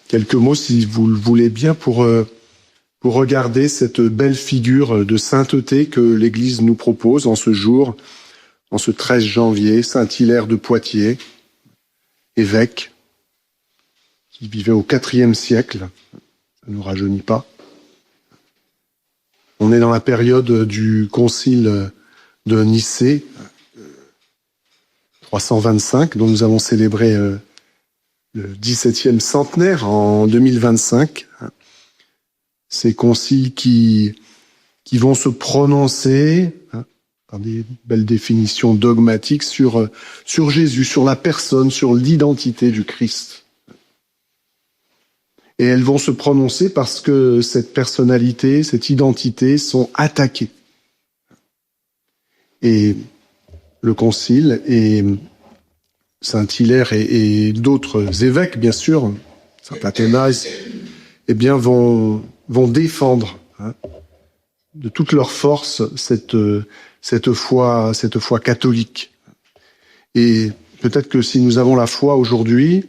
quelques mots, si vous le voulez bien, pour regarder cette belle figure de sainteté que l'Église nous propose en ce jour, en ce 13 janvier, Saint Hilaire de Poitiers, évêque, qui vivait au IVe siècle. Ça ne nous rajeunit pas. On est dans la période du concile de Nicée, 325, dont nous avons célébré le 17e centenaire en 2025. Ces conciles qui vont se prononcer par des belles définitions dogmatiques sur Jésus, sur la personne, sur l'identité du Christ. Et elles vont se prononcer parce que cette personnalité, cette identité sont attaquées. Et le Concile et Saint Hilaire et d'autres évêques, bien sûr, Saint Athanase, eh bien, vont défendre de toute leur force cette foi catholique. Et peut-être que si nous avons la foi aujourd'hui,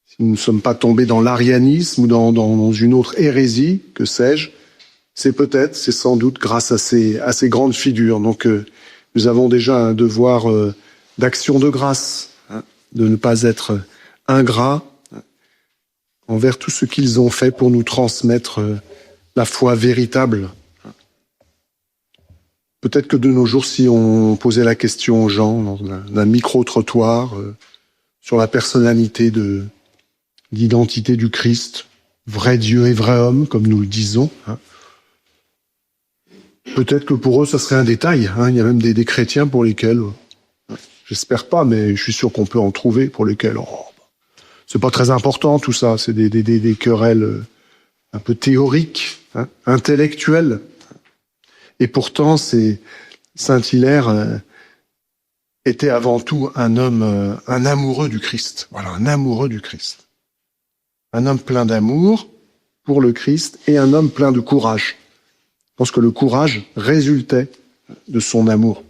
si nous ne sommes pas tombés dans l'arianisme ou dans une autre hérésie, que sais-je, c'est sans doute grâce à ces grandes figures. Donc nous avons déjà un devoir d'action de grâce, de ne pas être ingrats envers tout ce qu'ils ont fait pour nous transmettre la foi véritable. Peut-être que de nos jours, si on posait la question aux gens d'un micro-trottoir sur la personnalité d'identité du Christ, vrai Dieu et vrai homme, comme nous le disons, peut-être que pour eux, ça serait un détail. Il y a même des chrétiens pour lesquels, j'espère pas, mais je suis sûr qu'on peut en trouver pour lesquels, c'est pas très important tout ça, c'est des querelles un peu théoriques, intellectuelles. Et pourtant, Saint Hilaire était avant tout un homme, un amoureux du Christ. Voilà, un amoureux du Christ. Un homme plein d'amour pour le Christ et un homme plein de courage. Je pense que le courage résultait de son amour.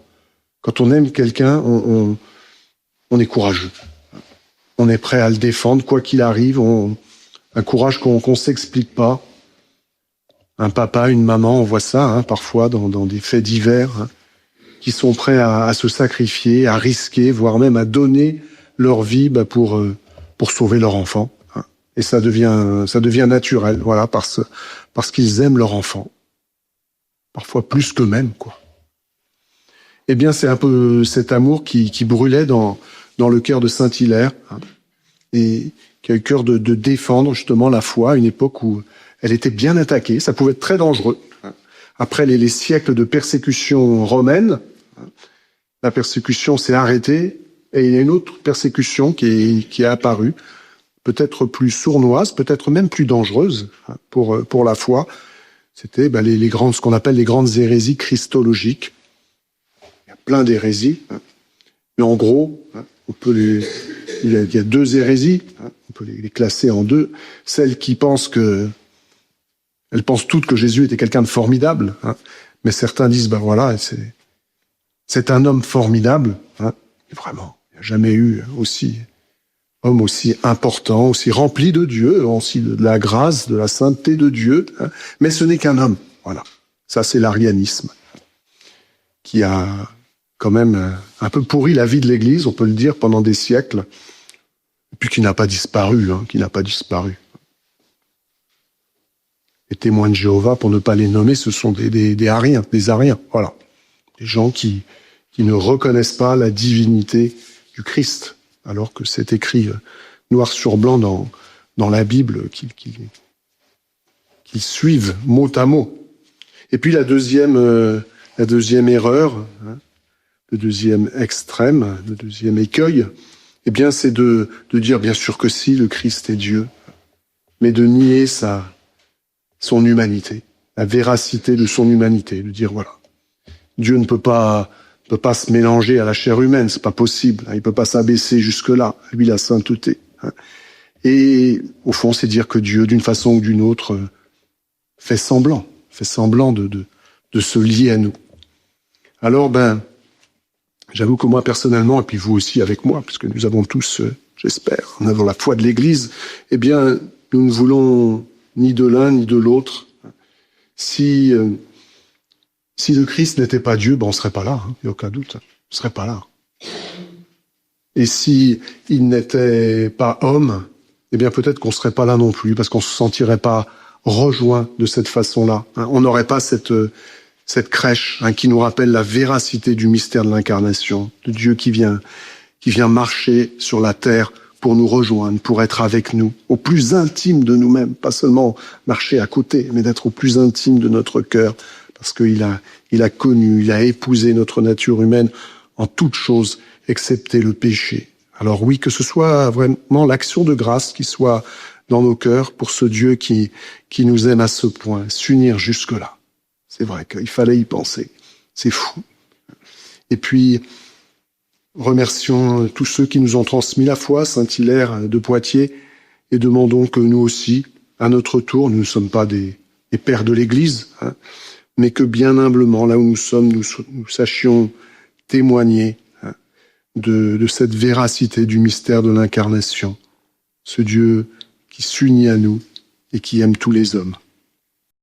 Quand on aime quelqu'un, on est courageux. On est prêt à le défendre, quoi qu'il arrive. Un courage qu'on s'explique pas. Un papa, une maman, on voit ça parfois dans des faits divers, qui sont prêts à se sacrifier, à risquer, voire même à donner leur vie pour sauver leur enfant. Et ça devient naturel, voilà, parce qu'ils aiment leur enfant. Parfois plus qu'eux-mêmes, quoi. Eh bien, c'est un peu cet amour qui brûlait dans le cœur de Saint Hilaire, et qui a eu le cœur de défendre justement la foi à une époque où elle était bien attaquée. Ça pouvait être très dangereux. Après les siècles de persécution romaine, la persécution s'est arrêtée et il y a une autre persécution qui est apparue, peut-être plus sournoise, peut-être même plus dangereuse pour la foi. C'était ce qu'on appelle les grandes hérésies christologiques. Il y a plein d'hérésies, mais en gros, il y a deux hérésies, on peut les classer en deux. Celles qui pensent elles pensent toutes que Jésus était quelqu'un de formidable, mais certains disent, c'est un homme formidable, et vraiment, il n'y a jamais eu homme aussi important, aussi rempli de Dieu, aussi de la grâce, de la sainteté de Dieu, mais ce n'est qu'un homme, voilà. Ça, c'est l'arianisme, qui a quand même un peu pourri la vie de l'Église, on peut le dire, pendant des siècles, et puis qui n'a pas disparu. Les témoins de Jéhovah, pour ne pas les nommer, ce sont des ariens, voilà. Des gens qui ne reconnaissent pas la divinité du Christ, alors que c'est écrit noir sur blanc dans la Bible, qu'ils suivent mot à mot. Et puis la deuxième erreur, le deuxième extrême, le deuxième écueil, eh bien, c'est de dire bien sûr que si, le Christ est Dieu, mais de nier son humanité, la véracité de son humanité, de dire voilà, Dieu ne peut pas se mélanger à la chair humaine, c'est pas possible, il peut pas s'abaisser jusque-là, lui la sainteté. Et au fond, c'est dire que Dieu, d'une façon ou d'une autre, fait semblant de se lier à nous. Alors j'avoue que moi personnellement, et puis vous aussi avec moi, puisque nous avons tous j'espère, en avons la foi de l'Église, eh bien, nous ne voulons ni de l'un ni de l'autre. Si le Christ n'était pas Dieu, ben on serait pas là, il n'y a aucun doute, on serait pas là. Et si il n'était pas homme, eh bien peut-être qu'on serait pas là non plus, parce qu'on se sentirait pas rejoint de cette façon-là. On n'aurait pas cette crèche qui nous rappelle la véracité du mystère de l'incarnation, de Dieu qui vient marcher sur la terre pour nous rejoindre, pour être avec nous, au plus intime de nous-mêmes, pas seulement marcher à côté, mais d'être au plus intime de notre cœur, parce qu'il a connu, il a épousé notre nature humaine en toutes choses, excepté le péché. Alors oui, que ce soit vraiment l'action de grâce qui soit dans nos cœurs pour ce Dieu qui nous aime à ce point, s'unir jusque-là. C'est vrai qu'il fallait y penser. C'est fou. Et puis, remercions tous ceux qui nous ont transmis la foi, Saint-Hilaire de Poitiers, et demandons que nous aussi, à notre tour, nous ne sommes pas des pères de l'Église, mais que bien humblement, là où nous sommes, nous sachions témoigner de cette véracité du mystère de l'incarnation, ce Dieu qui s'unit à nous et qui aime tous les hommes.